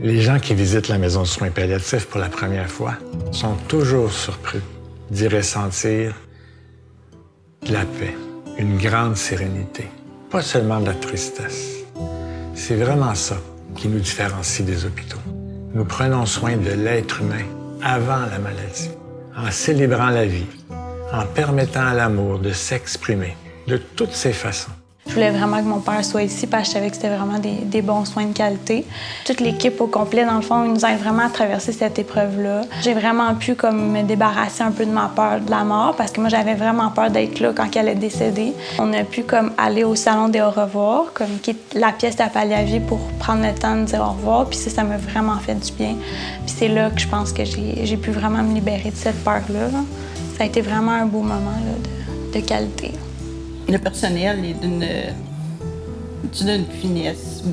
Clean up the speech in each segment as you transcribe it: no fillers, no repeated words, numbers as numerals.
Les gens qui visitent la maison de soins palliatifs pour la première fois sont toujours surpris d'y ressentir de la paix, une grande sérénité, pas seulement de la tristesse. C'est vraiment ça qui nous différencie des hôpitaux. Nous prenons soin de l'être humain avant la maladie, en célébrant la vie, en permettant à l'amour de s'exprimer de toutes ses façons. Je voulais vraiment que mon père soit ici parce que je savais que c'était vraiment des bons soins de qualité. Toute l'équipe au complet, dans le fond, nous aide vraiment à traverser cette épreuve-là. J'ai vraiment pu me débarrasser un peu de ma peur de la mort parce que moi, j'avais vraiment peur d'être là quand elle est décédée. On a pu aller au salon des au revoir, qui est la pièce de la palliative pour prendre le temps de dire au revoir. Puis ça m'a vraiment fait du bien. Puis c'est là que je pense que j'ai pu vraiment me libérer de cette peur-là. Ça a été vraiment un beau moment là, de qualité. Le personnel est d'une finesse.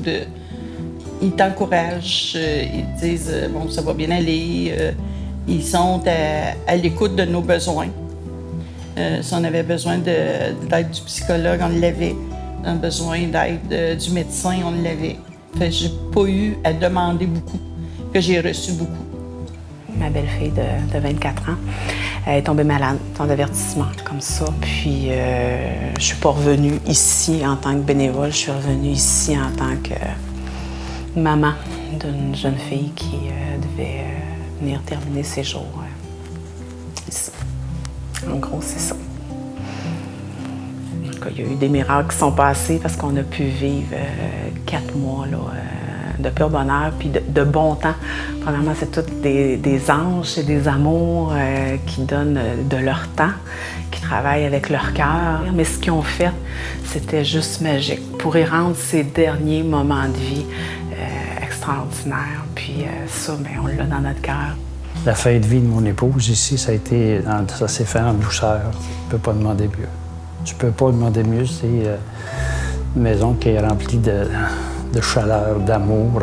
Ils t'encouragent, ils disent « bon, ça va bien aller ». Ils sont à l'écoute de nos besoins. Si on avait besoin d'aide du psychologue, on l'avait. Si on avait besoin d'aide du médecin, on l'avait. J'ai pas eu à demander beaucoup, que j'ai reçu beaucoup. Ma belle-fille de 24 ans, elle est tombée malade, sans avertissement, comme ça. Puis, je suis pas revenue ici en tant que bénévole, je suis revenue ici en tant que maman d'une jeune fille qui devait venir terminer ses jours ici. En gros, c'est ça. Il y a eu des miracles qui sont passés parce qu'on a pu vivre 4 mois là, de pur bonheur puis de bon temps. Premièrement, c'est tous des anges et des amours qui donnent de leur temps, qui travaillent avec leur cœur. Mais ce qu'ils ont fait, c'était juste magique pour y rendre ces derniers moments de vie extraordinaires. Puis ça, bien, on l'a dans notre cœur. La fin de vie de mon épouse ici, ça s'est fait en douceur. Tu peux pas demander mieux. Tu peux pas demander mieux. C'est une maison qui est remplie de chaleur, d'amour,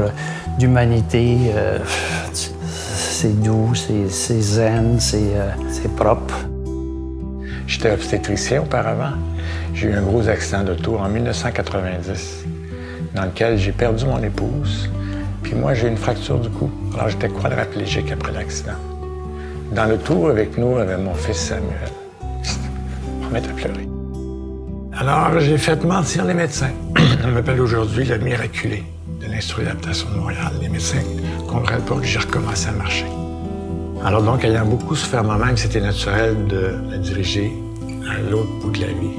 d'humanité. C'est doux, c'est zen, c'est propre. J'étais obstétricien auparavant. J'ai eu un gros accident d'auto en 1990 dans lequel j'ai perdu mon épouse. Puis moi, j'ai eu une fracture du cou. Alors, j'étais quadraplégique après l'accident. Dans le tour avec nous avait mon fils Samuel. On va mettre à pleurer. Alors, j'ai fait mentir les médecins. On m'appelle aujourd'hui le miraculé de l'Institut d'adaptation de Montréal. Les médecins ne comprennent pas que j'ai recommencé à marcher. Alors donc, ayant beaucoup souffert moi-même, c'était naturel de me diriger à l'autre bout de la vie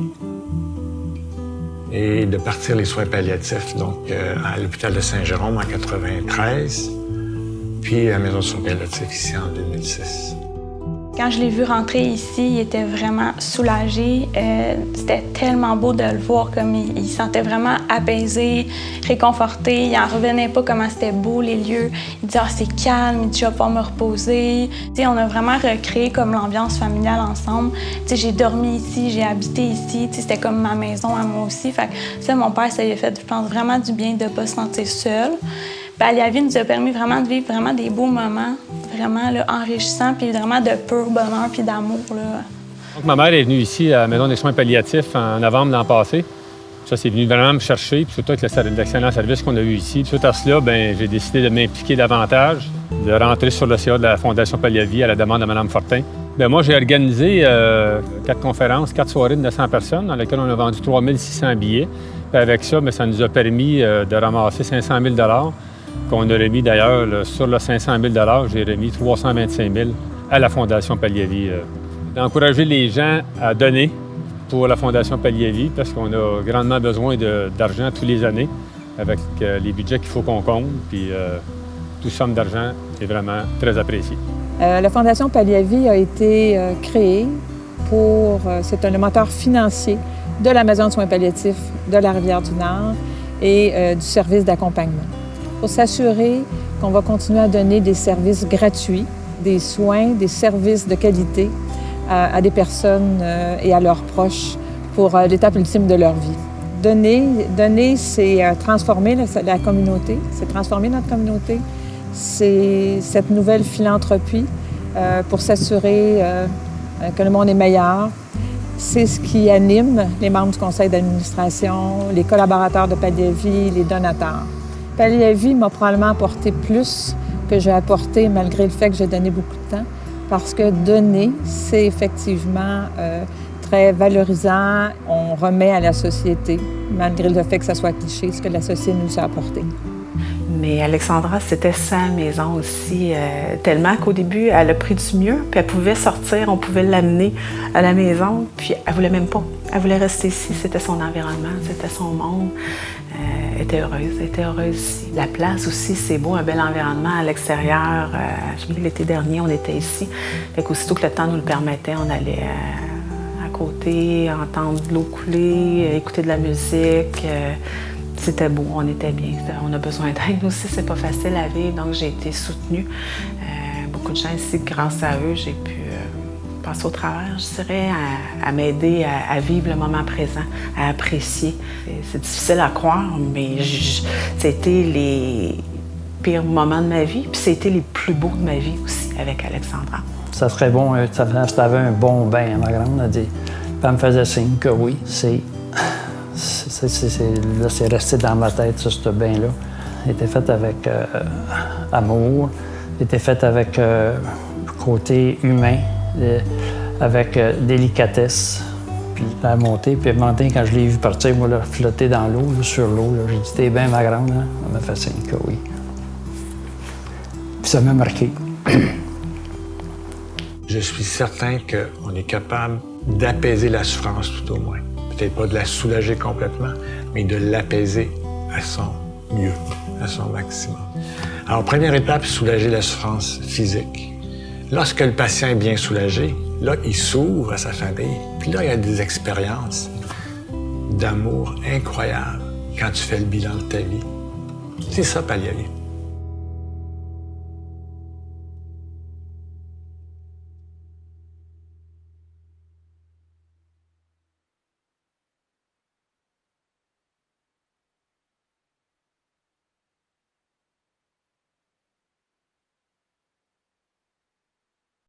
et de partir les soins palliatifs, donc à l'hôpital de Saint-Jérôme en 1993, puis à la maison de soins palliatifs ici en 2006. Quand je l'ai vu rentrer ici, il était vraiment soulagé. C'était tellement beau de le voir, comme il se sentait vraiment apaisé, réconforté. Il n'en revenait pas comment c'était beau, les lieux. Il disait « Ah, c'est calme, il dit, je vais pouvoir me reposer ». On a vraiment recréé comme l'ambiance familiale ensemble. J'ai dormi ici, j'ai habité ici. C'était comme ma maison à moi aussi. Fait que, ça, mon père, ça lui a fait, je pense, vraiment du bien de ne pas se sentir seul. Palliative nous a permis vraiment de vivre vraiment des beaux moments, vraiment là, enrichissants, puis vraiment de pur bonheur puis d'amour. Donc, ma mère est venue ici à la Maison des soins palliatifs en novembre l'an passé. Ça, c'est venu vraiment me chercher, puis surtout avec l'excellent service qu'on a eu ici. Puis, suite à cela, bien, j'ai décidé de m'impliquer davantage, de rentrer sur le CA de la Fondation Palliative à la demande de Mme Fortin. Bien, moi, j'ai organisé 4 conférences, 4 soirées de 900 personnes, dans lesquelles on a vendu 3600 billets. Puis avec ça, bien, ça nous a permis de ramasser 500 000 qu'on a remis d'ailleurs, sur le 500 000 j'ai remis 325 000 à la Fondation Palliative. D'encourager les gens à donner pour la Fondation Palliative parce qu'on a grandement besoin d'argent tous les années avec les budgets qu'il faut qu'on compte. Puis toute somme d'argent est vraiment très appréciée. La Fondation Palliative a été créée pour... c'est un moteur financier de la Maison de soins palliatifs de la Rivière-du-Nord et du service d'accompagnement, pour s'assurer qu'on va continuer à donner des services gratuits, des soins, des services de qualité à des personnes et à leurs proches pour l'étape ultime de leur vie. Donner, c'est transformer la communauté, c'est transformer notre communauté, c'est cette nouvelle philanthropie pour s'assurer que le monde est meilleur. C'est ce qui anime les membres du conseil d'administration, les collaborateurs de Palliative, les donateurs. Palliavie m'a probablement apporté plus que j'ai apporté malgré le fait que j'ai donné beaucoup de temps, parce que donner, c'est effectivement très valorisant. On remet à la société, malgré le fait que ça soit cliché, ce que la société nous a apporté. Mais Alexandra, c'était sa maison aussi, tellement qu'au début, elle a pris du mieux, puis elle pouvait sortir, on pouvait l'amener à la maison, puis elle voulait même pas. Elle voulait rester ici, c'était son environnement, c'était son monde. Elle était heureuse ici. La place aussi, c'est beau, un bel environnement à l'extérieur. L'été dernier, on était ici. Fait qu'aussitôt que le temps nous le permettait, on allait à côté, entendre de l'eau couler, écouter de la musique. C'était beau, on était bien. On a besoin d'aide aussi, c'est pas facile à vivre, donc j'ai été soutenue. Beaucoup de gens ici, grâce à eux, j'ai pu passer au travers, je dirais, à m'aider à vivre le moment présent, à apprécier. C'est difficile à croire, mais c'était les pires moments de ma vie, puis c'était les plus beaux de ma vie aussi avec Alexandra. Ça serait bon, si t'avais un bon bain, ma grande a dit. Puis elle me faisait signe que oui, là, c'est resté dans ma tête, ça, ce bain-là. Il était fait avec amour, il était fait avec côté humain, avec délicatesse. Puis la montée, puis le matin, quand je l'ai vu partir, moi, là, flotter dans l'eau, sur l'eau, j'ai dit « T'es bien, ma grande? » Elle m'a fait signe que oui. Puis ça m'a marqué. Je suis certain qu'on est capable d'apaiser la souffrance tout au moins. Peut-être pas de la soulager complètement, mais de l'apaiser à son mieux, à son maximum. Alors, première étape, soulager la souffrance physique. Lorsque le patient est bien soulagé, là, il s'ouvre à sa famille. Puis là, il y a des expériences d'amour incroyables quand tu fais le bilan de ta vie. C'est ça, Palliavie.